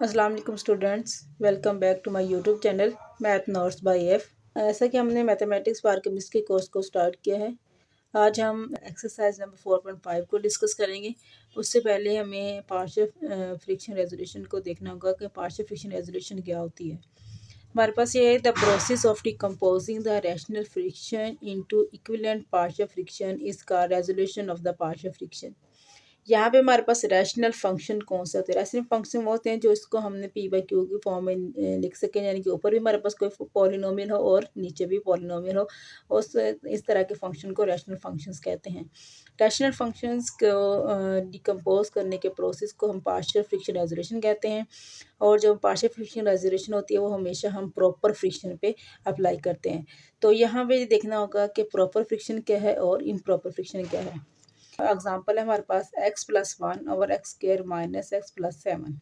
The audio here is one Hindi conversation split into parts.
अस्सलाम वालेकुम students, welcome back to my YouTube channel math notes by F. ऐसा कि हमने मैथमेटिक्स बार केमिस्ट्री कोर्स को स्टार्ट किया है। आज हम एक्सरसाइज नंबर 4.5 को डिस्कस करेंगे। उससे पहले हमें पार्शियल फ्रिक्शन रेजोल्यूशन को देखना होगा कि पार्शियल फ्रिक्शन रेजोल्यूशन क्या होती है। हमारे पास ये है the process of decomposing the rational fraction into equivalent partial fraction is का resolution of the partial fraction. यहाँ पे हमारे पास रैशनल फंक्शन कौन से होते हैं? रैशनल फंक्शन वो होते हैं जो इसको हमने पी बाई क्यू की फॉर्म में लिख सकें, यानी कि ऊपर भी हमारे पास कोई पॉलिनोमियल हो और नीचे भी पॉलिनोमियल हो। उस इस तरह के फंक्शन को रैशनल फंक्शंस कहते हैं। रैशनल फंक्शंस को डिकम्पोज करने के प्रोसेस को हम पार्शियल फ्रिक्शन रेजोल्यूशन कहते हैं। और जो पार्शियल फ्रिक्शन रेजोल्यूशन होती है वो हमेशा हम प्रॉपर फ्रिक्शन पे अप्लाई करते हैं। तो यहाँ पे देखना होगा कि प्रॉपर फ्रिक्शन क्या है और इम्प्रॉपर फ्रिक्शन क्या है। एग्जाम्पल है हमारे पास x+1 over x square minus x+7।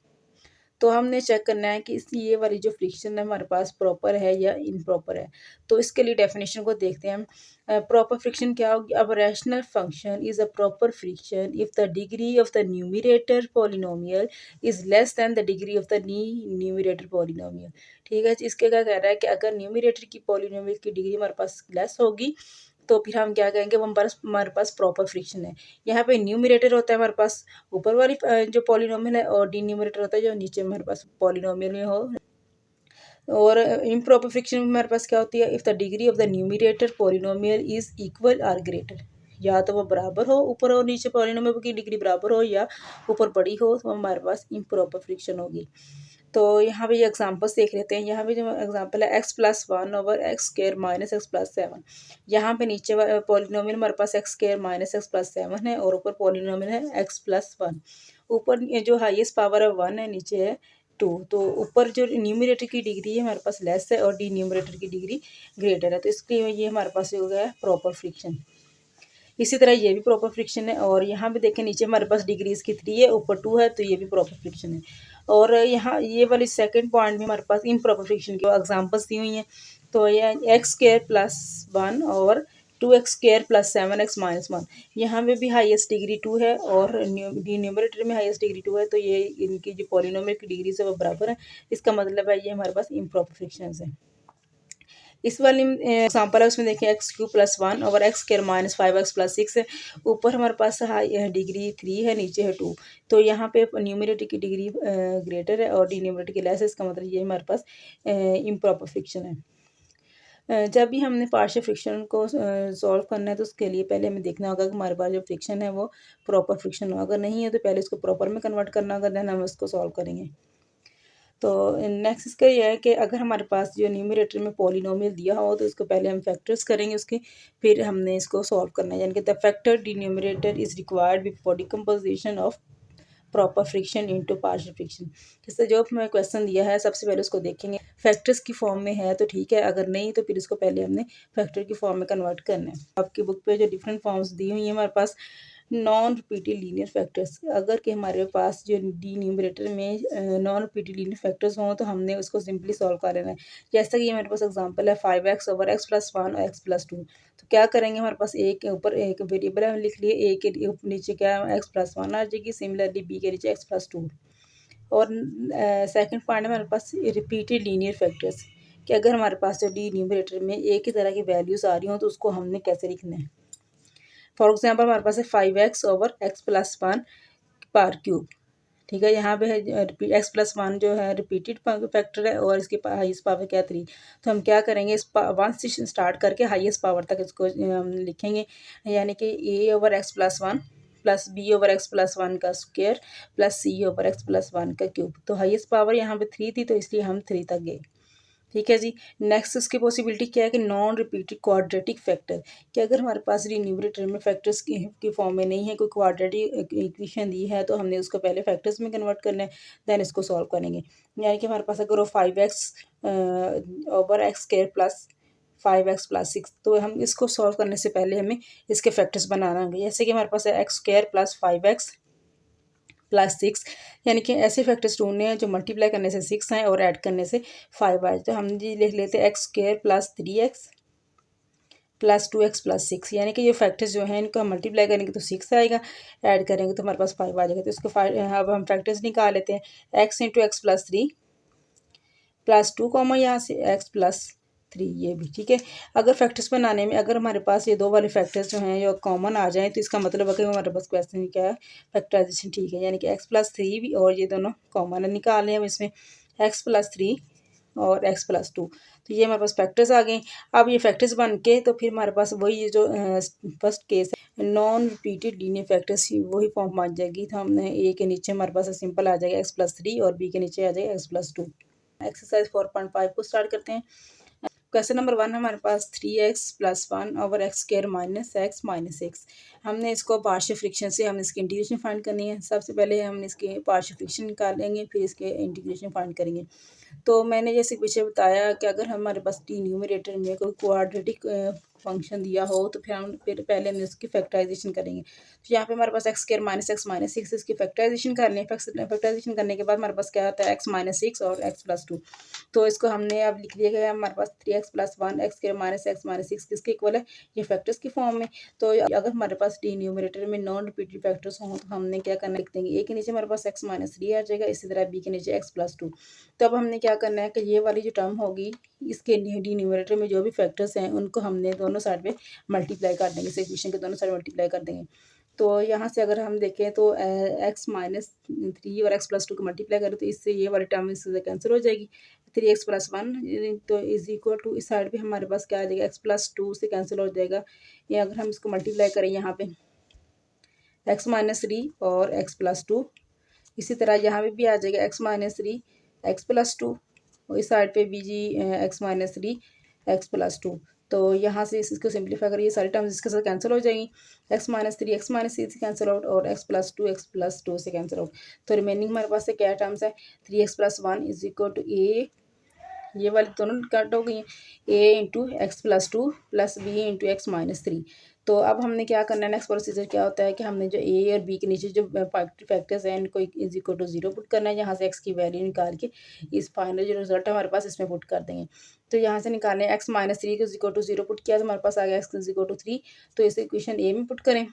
तो हमने चेक करना है कि ये वाली जो फ्रिक्शन है हमारे पास प्रॉपर है या इनप्रॉपर है। तो इसके लिए डेफिनेशन को देखते हैं हम। प्रॉपर फ्रिक्शन क्या होगी? अब rational function is a proper friction if the degree of the numerator polynomial is less than the degree of the numerator polynomial. ठीक है, इसके क्या कह रहा है कि अगर न्यूमरेटर की पॉलिनोमियल की डिग्री हमारे पास लेस होगी तो फिर हम क्या कहेंगे, वो हमारे पास प्रॉपर फ्रिक्शन है। यहाँ पे न्यूमरेटर होता है हमारे पास ऊपर वाली जो पॉलिनोमियल है, और डिन्यूमरेटर होता है जो नीचे हमारे पास पॉलिनोमियल में हो। और इम्प्रॉपर फ्रिक्शन में हमारे पास क्या होती है? If the degree of the numerator polynomial is equal or greater, या तो वो बराबर हो, ऊपर और नीचे पॉलिनोमियल की डिग्री बराबर हो, या ऊपर बड़ी हो, तो हमारे पास इम्प्रॉपर फ्रिक्शन होगी। तो यहाँ पे ये एग्जांपल्स देख लेते हैं। यहाँ पे जो एग्जांपल है x+1 over x square minus x+7। यहाँ पे नीचे पॉलिनोमियल हमारे पास एक्स स्क्र माइनस x+7 है और ऊपर पॉलिनोमियल है x+1। ऊपर जो हाईएस्ट पावर है 1 है, नीचे है 2। तो ऊपर जो न्यूमरेटर की डिग्री है हमारे पास लेस है और डिन्यूमरेटर की डिग्री ग्रेटर है, तो इसलिए ये हमारे पास हो गया प्रॉपर फ्रिक्शन। इसी तरह ये भी प्रॉपर फ्रिक्शन है। और यहाँ पे देखें नीचे हमारे पास डिग्री इसकी 3 है, ऊपर 2 है, तो ये भी प्रॉपर फ्रिक्शन है। और यहाँ ये वाली सेकंड पॉइंट में हमारे पास इम्प्रॉपर फ्रिक्शन की एग्जांपल्स दी हुई हैं। तो ये x² + 1 और 2x² + 7x-1, यहाँ पे भी हाईएस्ट डिग्री 2 है और न्यूमरेटर में हाईएस्ट डिग्री 2 है, तो ये इनकी जो पॉलिनोमियल की डिग्री है वो बराबर है। इसका मतलब है ये हमारे पास इम्प्रॉपर फ्रिक्शन है। इस वाली एग्जांपल है, उसमें देखिए x³ + 1 over x square minus 5x+6 है। ऊपर हमारे पास डिग्री 3 है, नीचे है 2। तो यहाँ पे न्यूमरेटर की डिग्री ग्रेटर है और डिनोमिनेटर की लेस है। इसका मतलब ये हमारे पास इम्प्रॉपर फ्रिक्शन है। जब भी हमने पार्शियल फ्रिक्शन को सॉल्व करना है तो उसके लिए पहले हमें देखना होगा कि हमारे पास जो फ्रिक्शन है वो प्रॉपर फ्रिक्शन हो। अगर नहीं है तो पहले इसको प्रॉपर में कन्वर्ट करना होगा, देन हम इसको सॉल्व करेंगे। तो नेक्स्ट इसका ये है कि अगर हमारे पास जो न्यूमरेटर में पॉलिनोमियल दिया हो तो इसको पहले हम फैक्टर्स करेंगे उसके, फिर हमने इसको सॉल्व करना है। यानी कि the factor denominator is required before decomposition of proper friction into partial friction. जैसे जो हमें क्वेश्चन दिया है सबसे पहले उसको देखेंगे, फैक्टर्स की फॉर्म में है तो ठीक है, अगर नहीं तो फिर इसको पहले हमने फैक्टर की फॉर्म में कन्वर्ट करना है। आपकी बुक पे जो डिफरेंट फॉर्म्स दी हुई हैं हमारे पास नॉन रिपीटेड लीनियर फैक्टर्स, अगर कि हमारे पास जो डी न्यूमरेटर में नॉन रिपीटेड लीनियर फैक्टर्स हों तो हमने उसको सिंपली सॉल्व कर लेना है। जैसा कि हमारे पास एग्जांपल है 5x ओवर x+1 और x+2। तो क्या करेंगे, हमारे पास ए के ऊपर एक वेरिएबल है, लिख लिए, ए के नीचे क्या है x+1 आ जाएगी, सिमिलरली बी के नीचे x+2। और सेकंड पॉइंट है हमारे पास रिपीटेड लीनियर फैक्टर्स, कि अगर हमारे पास जो डी न्यूमरेटर में एक ही तरह की वैल्यूज़ आ रही हों तो उसको हमने कैसे लिखना है। फॉर एग्जाम्पल हमारे पास है 5x ओवर x+1 पार क्यूब। ठीक है, यहाँ पे है x+1 जो है रिपीटेड फैक्टर है और इसके हाईएस्ट पावर क्या 3। तो हम क्या करेंगे, इस 1 से स्टार्ट करके हाईएस्ट पावर तक इसको हम लिखेंगे। यानी कि a over x+1 plus b over x+1 का square plus c over x+1 का क्यूब। तो हाईएस्ट पावर यहाँ पे 3 थी, तो इसलिए हम 3 तक गए। ठीक है जी। नेक्स्ट इसकी पॉसिबिलिटी क्या है कि नॉन रिपीटेड क्वाड्रेटिक फैक्टर, कि अगर हमारे पास न्यूमरेटर में फैक्टर्स की फॉर्म में नहीं है, कोई क्वाड्रेटिक इक्वेशन दी है, तो हमने उसको पहले फैक्टर्स में कन्वर्ट करना है, देन इसको सॉल्व करेंगे। यानी कि हमारे पास अगर वो 5x over x square plus 5x+6, तो हम इसको सॉल्व करने से पहले हमें इसके फैक्टर्स बनाना होंगे। जैसे कि हमारे पास है एक्स स्क्वायर प्लस 5x+6, यानी कि ऐसे फैक्टर्स ढूंढने हैं जो मल्टीप्लाई करने से 6 आए और ऐड करने से 5 आए। तो हम जी लिख लेते हैं x² + 3x +2x+6, यानी कि ये फैक्टर्स जो हैं इनको हम मल्टीप्लाई करेंगे तो 6 आएगा, ऐड करेंगे तो हमारे पास 5 आ जाएगा। तो इसको अब हम फैक्टर्स निकाल लेते हैं। x × x+3 +2 कॉमा यहाँ से x+3, ये भी ठीक है। अगर फैक्टर्स बनाने में अगर हमारे पास ये दो वाले फैक्टर्स जो हैं ये कॉमन आ जाएँ तो इसका मतलब है कि हमारे पास क्वेश्चन क्या है, फैक्टराइजेशन ठीक है, यानी कि x+3 भी और ये दोनों कॉमन है। निकाल लें हम इसमें x+3 और x+2, तो ये हमारे पास फैक्टर्स आ गए। अब ये फैक्टर्स बन के तो फिर हमारे पास वही जो फर्स्ट केस है, नॉन रिपीटेड लीनियर फैक्टर्स वही फॉर्म बन जाएगी। तो हमने ए के नीचे हमारे पास सिंपल आ जाएगा x+3 और बी के नीचे आ जाएगा x+2। एक्सरसाइज 4.5 को स्टार्ट करते हैं। क्वेश्चन नंबर 1 हमारे पास 3x+1/x² - x हमने इसको पार्शियल फ्रिक्शन से हमने इसकी इंटीग्रेशन फाइंड करनी है। सबसे पहले हम इसके पार्शियल फ्रिक्शन निकालेंगे, फिर इसके इंटीग्रेशन फाइंड करेंगे। तो मैंने जैसे पीछे बताया कि अगर हमारे पास टी न्यूमरेटर में कोई क्वाड्रेटिक फंक्शन दिया हो तो फिर पहले हम इसकी फैक्टराइजेशन करेंगे। तो यहाँ पे हमारे पास x² - x - 6 इसकी फैक्टराइजेशन करनी है। फैक्टराइजेशन करने के बाद हमारे पास क्या आता है, x - 6 और x+2। तो इसको हमने अब लिख लिया गया, हमारे पास 3x+1 x² - x - 6 किसके इक्वल है, ये फैक्टर्स की फॉर्म में। तो अगर हमारे पास टी न्यूमरेटर में नॉन रिपीटेड फैक्टर्स हों तो हमने क्या करना, लिख देंगे ए के नीचे हमारे पास x - 3 आ जाएगा, इसी तरह बी के नीचे x+2। तो अब हमने क्या करना है कि ये वाली जो टर्म होगी इसके डिनोमिनेटर में जो भी फैक्टर्स हैं उनको हमने दोनों साइड पे मल्टीप्लाई कर देंगे, इस इक्वेशन के दोनों साइड मल्टीप्लाई कर देंगे। तो यहाँ से अगर हम देखें तो x-3 और x+2 को मल्टीप्लाई करें तो इससे ये वाली टर्म इससे कैंसिल हो जाएगी। 3x+1 तो इज इक्वल टू इस साइड पे हमारे पास क्या आ जाएगा, x+2 से कैंसिल हो जाएगा। या अगर हम इसको मल्टीप्लाई करें यहाँ पे x-3 और x+2, इसी तरह यहाँ पे भी आ जाएगा x-3 x+2 और इस साइड पे भी जी x-3 x+2। तो यहाँ से इसको सिंप्लीफाई करिए, सारी टर्म्स इसके साथ कैंसिल हो जाएंगी। x-3 x-3 से कैंसिल आउट और x+2 से कैंसिल आउट। तो रिमेनिंग हमारे पास से क्या टर्म्स है, 3x+1 इज इक्वल टू ए, ये वाली दोनों कट हो गई हैं, a × x+2 + b × x-3। तो अब हमने क्या करना है, नेक्स्ट प्रोसीजर क्या होता है कि हमने जो ए और बी के नीचे जो फैक्टर्स हैं इनको इज इक्वल टू 0 पुट करना है। यहाँ से x की वैल्यू निकाल के इस फाइनल जो रिजल्ट है हमारे पास इसमें पुट कर देंगे। तो यहाँ से निकालें x-3 को इज इक्वल टू 0 पुट किया तो हमारे पास आ गया x इज इक्वल टू 3। तो इस इक्वेशन ए में पुट करें,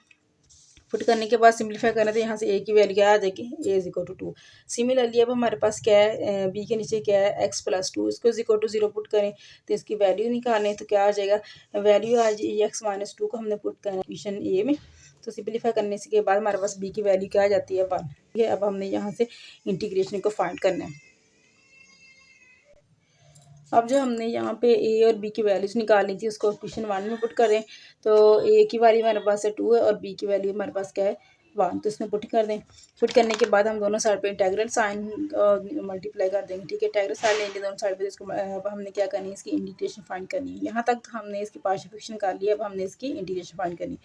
पुट करने के बाद सिंप्लीफाई करना तो यहाँ से ए की वैल्यू क्या आ जाएगी, ए इज इक्वल टू 2। सिमिलरली अब हमारे पास क्या है, बी के नीचे क्या है x+2, इसको इज इक्वल टू 0 पुट करें तो इसकी वैल्यू निकालें तो क्या आ जाएगा, वैल्यू आ जाएगी x-2 को हमने पुट करना है इक्वेशन ए में। तो सिंप्लीफाई करने के बाद हमारे पास बी की वैल्यू क्या आ जाती है 1। ठीक है, अब हमने यहाँ से इंटीग्रेशन को फाइंड करना है। अब जो हमने यहाँ पे ए और बी की वैल्यूज निकालनी थी उसको क्वेश्चन 1 में पुट करें। तो ए की वैल्यू हमारे पास है 2 है और बी की वैल्यू हमारे पास क्या है 1, तो इसमें पुट कर दें। पुट करने के बाद हम दोनों साइड पे इंटीग्रल साइन मल्टीप्लाई कर देंगे। ठीक है, इंटीग्रल साइन लेंगे दोनों साइड पे। इसको अब हमने क्या करनी है, इसकी इंटीग्रेशन फाइंड करनी है। यहाँ तक हमने इसकी पार्शियल फ्रैक्शन कर लिया, अब हमने इसकी इंटीग्रेशन फाइंड करनी है।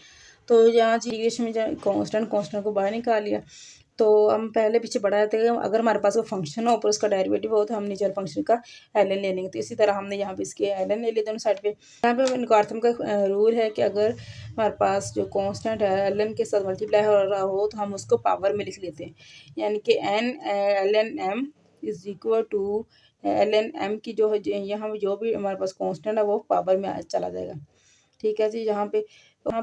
तो यहाँ इंटीग्रेशन में कॉन्स्टेंट को बाहर निकाल लिया। तो हम पहले पीछे बढ़ाए थे, अगर हमारे पास वो फंक्शन हो ऊपर उसका डेरिवेटिव हो तो हम नीचे फंक्शन का ln ले लेंगे। तो इसी तरह हमने यहाँ पे इसके ln ले लिए दोनों साइड पे। यहाँ पे लॉगरिथम का रूल है कि अगर हमारे पास जो कांस्टेंट है ln के साथ मल्टीप्लाई हो रहा हो तो हम उसको पावर में लिख लेते हैं, यानी कि n ln m is equal to ln m की जो है यहाँ जो भी हमारे पास कांस्टेंट है वो पावर में चला जाएगा। ठीक है जी, यहाँ पे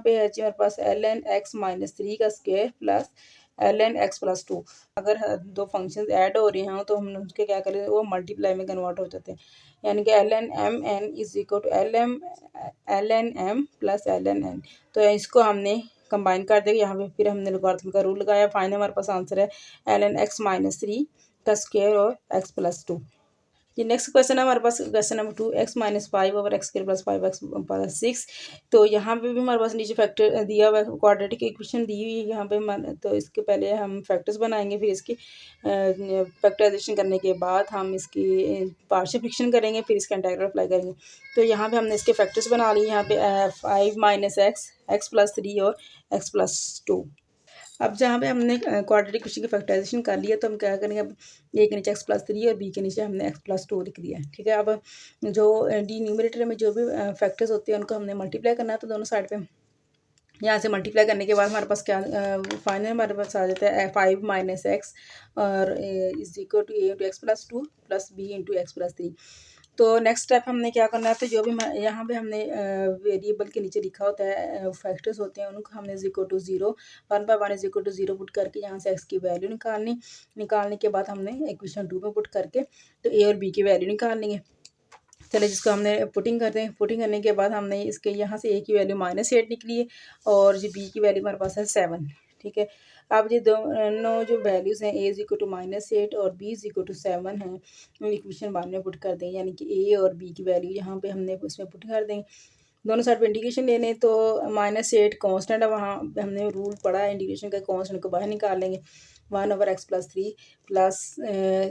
है जी हमारे पास ln x-3 का स्क्वायर प्लस ln x+2। अगर दो फंक्शंस ऐड हो रहे हैं तो हम उसके क्या करें, वो मल्टीप्लाई में कन्वर्ट हो जाते हैं, यानी कि ln m n is equal to ln m plus ln n। तो इसको हमने कंबाइन कर देंगे यहाँ पे, फिर हमने लॉगरिथम का रूल लगाया। फाइनल हमारे पास आंसर है ln x-3 का स्क्वायर और x+2। ये नेक्स्ट क्वेश्चन है हमारे पास, क्वेश्चन नंबर 2 x-5/x² + 5x+6। तो यहाँ पे भी हमारे पास नीचे फैक्टर दिया हुआ है, क्वाड्रेटिक इक्वेशन दी हुई है यहाँ पे। तो इसके पहले हम फैक्टर्स बनाएंगे, फिर इसकी फैक्टराइजेशन करने के बाद हम इसकी पार्शियल फ्रैक्शन करेंगे, फिर इसका इंटीग्रल अप्लाई करेंगे। तो यहाँ पे हमने इसके फैक्टर्स बना लिए, यहाँ पे 5 - x x+3 और x+2। अब जहाँ पे हमने क्वाड्रेटिक इक्वेशन की फैक्टराइजेशन कर लिया तो हम क्या करेंगे, अब ए के नीचे x+3 और बी के नीचे हमने x+2 लिख दिया है। ठीक है, अब जो डी न्यूमरेटर में जो भी फैक्टर्स होते हैं उनको हमने मल्टीप्लाई करना है। तो दोनों साइड पे यहाँ से मल्टीप्लाई करने के बाद हमारे पास क्या फाइनल हमारे पास आ जाता है 5 - x और is equal to a × x+2 + b × x+3। तो नेक्स्ट स्टेप हमने क्या करना है, तो जो भी यहाँ पे हमने वेरिएबल के नीचे लिखा होता है फैक्टर्स होते हैं, उनको हमने equal to 0 1/1 is equal to 0 put करके यहाँ से x की वैल्यू निकालने के बाद हमने इक्वेशन 2 में पुट करके तो a और b की वैल्यू निकाल लेंगे। चलिए जिसको हमने पुटिंग करते हैं, पुटिंग करने के बाद हमने इसके यहाँ से a की वैल्यू -8 निकली है और जो b की वैल्यू हमारे पास है 7। ठीक है, अब ये दोनों जो वैल्यूज़ हैं a इज इक्वल टू -8 और b इज इक्वल टू 7 हैं, इक्वेशन 1 में पुट कर दें, यानी कि a और b की वैल्यू यहाँ पे हमने उसमें पुट कर देंगे। दोनों साइड पे इंटीग्रेशन ले लें तो -8 कांस्टेंट है, वहाँ हमने रूल पढ़ा है इंटीग्रेशन का, कांस्टेंट को बाहर निकाल लेंगे 1/x+3 प्लस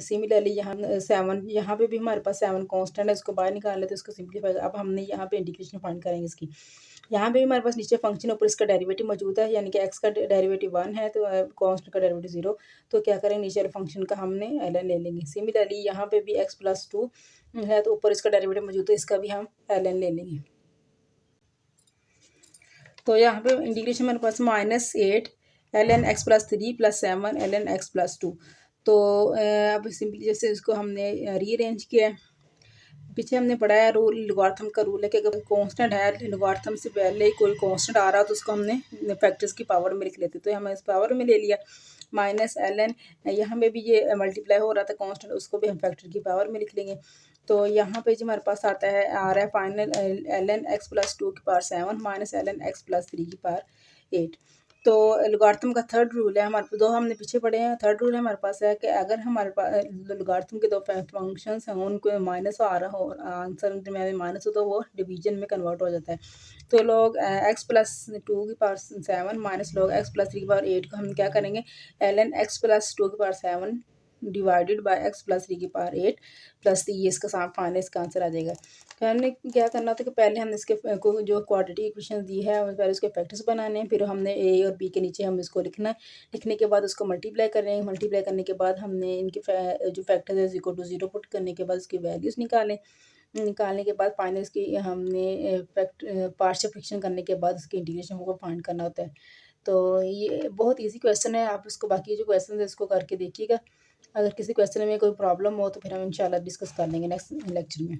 सिमिलरली यहाँ 7, यहाँ पे भी हमारे पास 7 कांस्टेंट है, इसको बाहर निकाल लेते हैं, इसको सिंपलीफाई। अब हमने यहाँ पे इंटीग्रेशन फाइंड करेंगे इसकी। यहाँ पे हमारे पास नीचे फंक्शन ऊपर इसका डेरिवेटिव मौजूद है, यानी कि x का डेरिवेटिव 1 है तो कांस्टेंट का डेरिवेटिव 0, तो क्या करेंगे नीचे वाले फंक्शन का हमने ln ले लेंगे। सिमिलरली यहाँ पे भी x+2 है तो ऊपर इसका डेरिवेटिव मौजूद है, इसका भी हम ln ले लेंगे। तो यहाँ पे इंटीग्रेशन मेरे पास -8 ln x+3 + 7 ln x+2। तो अब सिंपली जैसे इसको हमने रीअरेंज किया है, पीछे हमने पढ़ा है रूल, लॉगरिथम का रूल है कि अगर कांस्टेंट है, लॉगरिथम से पहले ही कोई कांस्टेंट आ रहा तो उसको हमने फैक्टर्स की पावर में लिख लेते, तो हमने इस पावर में ले लिया -ln, यहाँ पे भी ये मल्टीप्लाई हो रहा था कांस्टेंट, उसको भी हम फैक्टर की पावर में लिख लेंगे। तो यहाँ पे जो हमारे पास आता है आ रहा है फाइनल ln x+2 की पावर 7 -ln x+3 की पावर 8। तो लॉगरिथम का थर्ड रूल है हमारे पास, दो हमने पीछे पढ़े हैं, थर्ड रूल हमारे पास है कि अगर हमारे पास लॉगरिथम के दो फंक्शंस हैं उनको माइनस आ रहा हो, आंसर में माइनस हो, तो वो डिवीजन में कन्वर्ट हो जाता है। तो log x+2 की पावर 7 माइनस log x+3 की पावर 8 को हम क्या करेंगे, ln x+2 की पावर 7 डिवाइडेड बाय x+3 की पावर 8 प्लस ये इसका फाइनल इसका आंसर आ जाएगा। तो हमने क्या करना था कि पहले हमने इसके को जो क्वाड्रेटिक इक्वेशन दी है पहले उसके फैक्टर्स बनाने हैं, फिर हमने a और b के नीचे हम इसको लिखना है, लिखने के बाद उसको मल्टीप्लाई कर रहे हैं, मल्टीप्लाई करने के बाद हमने इनके जो फैक्टर्स है इक्वल टू 0 पुट करने के बाद इसकी वैल्यूज़ निकालने के बाद फाइनल इसकी हमने पार्शियल फ्रैक्शन करने के बाद इसके इंटीग्रेशन को फाइंड करना होता है। तो ये बहुत इजी क्वेश्चन है, आप इसको बाकी जो क्वेश्चन है इसको करके देखिएगा। अगर किसी क्वेश्चन में कोई प्रॉब्लम हो तो फिर हम इंशाल्लाह डिस्कस कर लेंगे नेक्स्ट लेक्चर में।